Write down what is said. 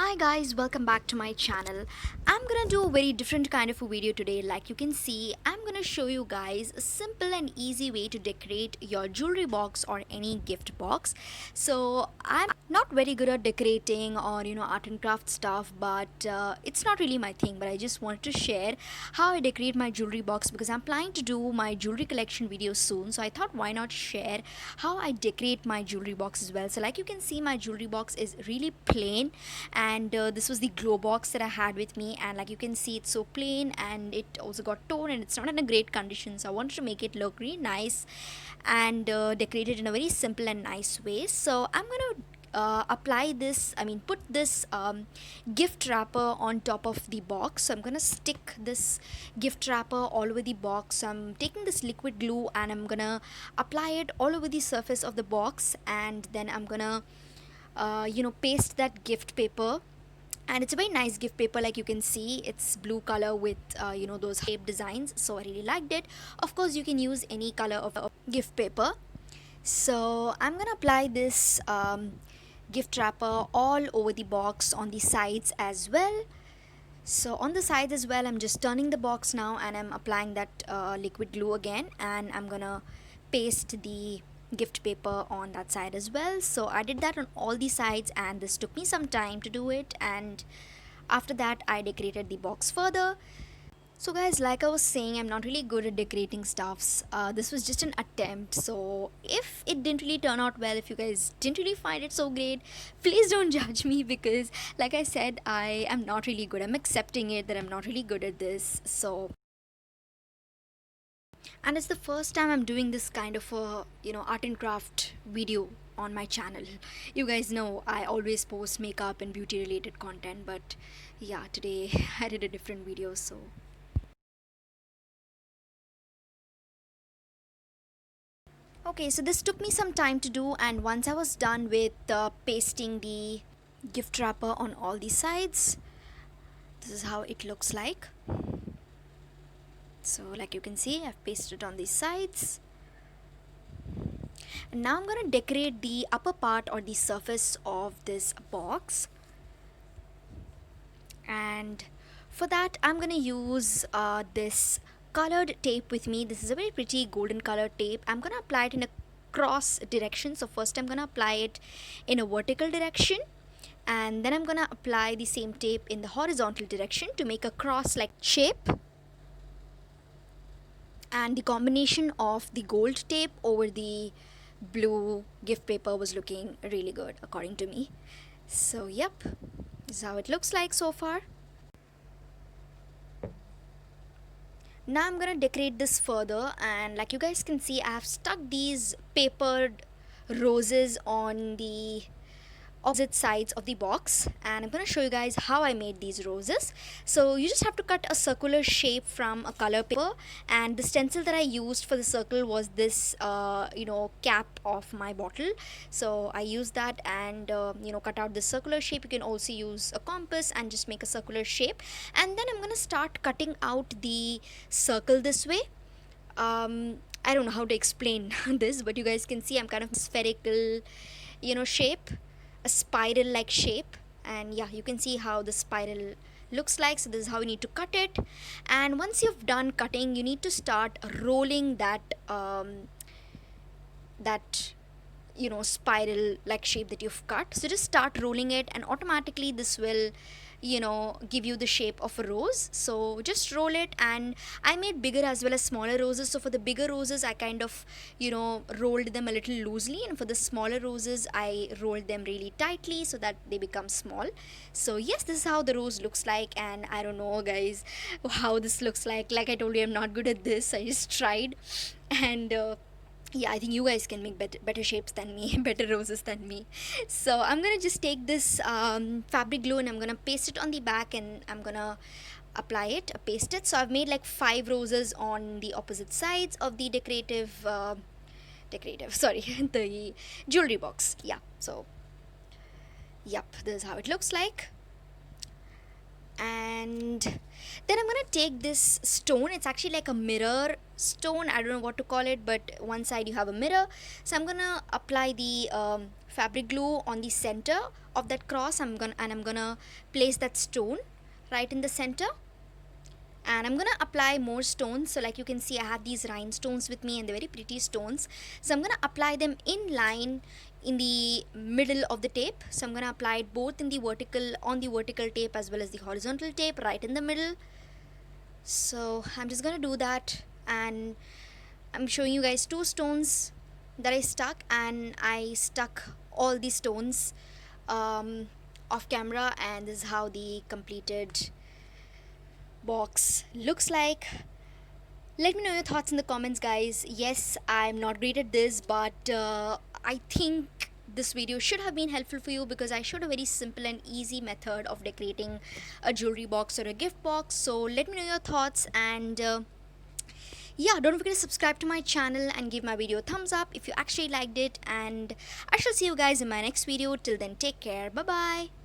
Hi guys, welcome back to my channel. I'm gonna do a very different kind of a video today. Like you can see, I'm gonna show you guys a simple and easy way to decorate your jewelry box or any gift box. So I'm not very good at decorating or art and craft stuff, but it's not really my thing. But I just wanted to share how I decorate my jewelry box because I'm planning to do my jewelry collection video soon. So I thought why not share how I decorate my jewelry box as well. So like you can see, my jewelry box is really plain, and this was the glow box that I had with me, and like you can see, it's so plain and it also got torn and it's not in a great condition. So I wanted to make it look really nice and decorate it in a very simple and nice way. So I'm gonna apply this, put this gift wrapper on top of the box. So I'm gonna stick this gift wrapper all over the box. So I'm taking this liquid glue and I'm gonna apply it all over the surface of the box, and then I'm gonna paste that gift paper. And it's a very nice gift paper. Like you can see, it's blue color with those shape designs, so I really liked it. Of course, you can use any color of gift paper. So I'm gonna apply this gift wrapper all over the box, on the sides as well. So on the sides as well, I'm just turning the box now and I'm applying that liquid glue again, and I'm gonna paste the gift paper on that side as well. So I did that on all the sides, and this took me some time to do it, and after that I decorated the box further. So guys, like I was saying, I'm not really good at decorating stuffs. This was just an attempt, so if it didn't really turn out well, if you guys didn't really find it so great, please don't judge me, because like I said, I am not really good. I'm accepting it that I'm not really good at this. So, and it's the first time I'm doing this kind of a art and craft video on my channel. You guys know I always post makeup and beauty related content, but yeah, today I did a different video. So okay, so this took me some time to do, and once I was done with pasting the gift wrapper on all the sides, this is how it looks like. So like you can see, I've pasted on these sides. And now I'm going to decorate the upper part or the surface of this box. And for that, I'm going to use this colored tape with me. This is a very pretty golden color tape. I'm going to apply it in a cross direction. So first I'm going to apply it in a vertical direction, and then I'm going to apply the same tape in the horizontal direction to make a cross like shape. And the combination of the gold tape over the blue gift paper was looking really good according to me. So yep, this is how it looks like so far. Now I'm gonna decorate this further, and like you guys can see, I have stuck these papered roses on the opposite sides of the box, and I'm going to show you guys how I made these roses. So you just have to cut a circular shape from a color paper, and the stencil that I used for the circle was this cap of my bottle. So I used that and cut out this circular shape. You can also use a compass and just make a circular shape, and then I'm going to start cutting out the circle this way. I don't know how to explain this, but you guys can see I'm kind of spherical shape, a spiral like shape. And yeah, you can see how the spiral looks like. So this is how you need to cut it, and once you've done cutting, you need to start rolling that spiral like shape that you've cut. So just start rolling it, and automatically this will give you the shape of a rose. So just roll it, and I made bigger as well as smaller roses. So for the bigger roses, I kind of rolled them a little loosely, and for the smaller roses, I rolled them really tightly so that they become small. So yes, this is how the rose looks like, and I don't know guys how this looks like I told you, I'm not good at this. I just tried, and yeah, I think you guys can make better shapes than me, better roses than me. So I'm gonna just take this fabric glue, and I'm gonna paste it on the back, and I'm gonna apply it, paste it. So I've made like 5 roses on the opposite sides of the decorative sorry, the jewelry box. Yeah, so yep, this is how it looks like. And then I'm gonna take this stone. It's actually like a mirror stone, I don't know what to call it, but one side you have a mirror. So I'm gonna apply the fabric glue on the center of that cross. I'm gonna place that stone right in the center, and I'm gonna apply more stones. So like you can see, I have these rhinestones with me and they're very pretty stones, so I'm gonna apply them in line in the middle of the tape. So I'm gonna apply it both in the vertical, on the vertical tape as well as the horizontal tape right in the middle. So I'm just gonna do that, and I'm showing you guys two stones that I stuck, and I stuck all the stones off camera, and this is how the completed box looks like. Let me know your thoughts in the comments, guys. Yes, I'm not great at this, but I think this video should have been helpful for you because I showed a very simple and easy method of decorating a jewelry box or a gift box. So let me know your thoughts, and yeah, don't forget to subscribe to my channel and give my video a thumbs up if you actually liked it, and I shall see you guys in my next video. Till then, take care. Bye bye.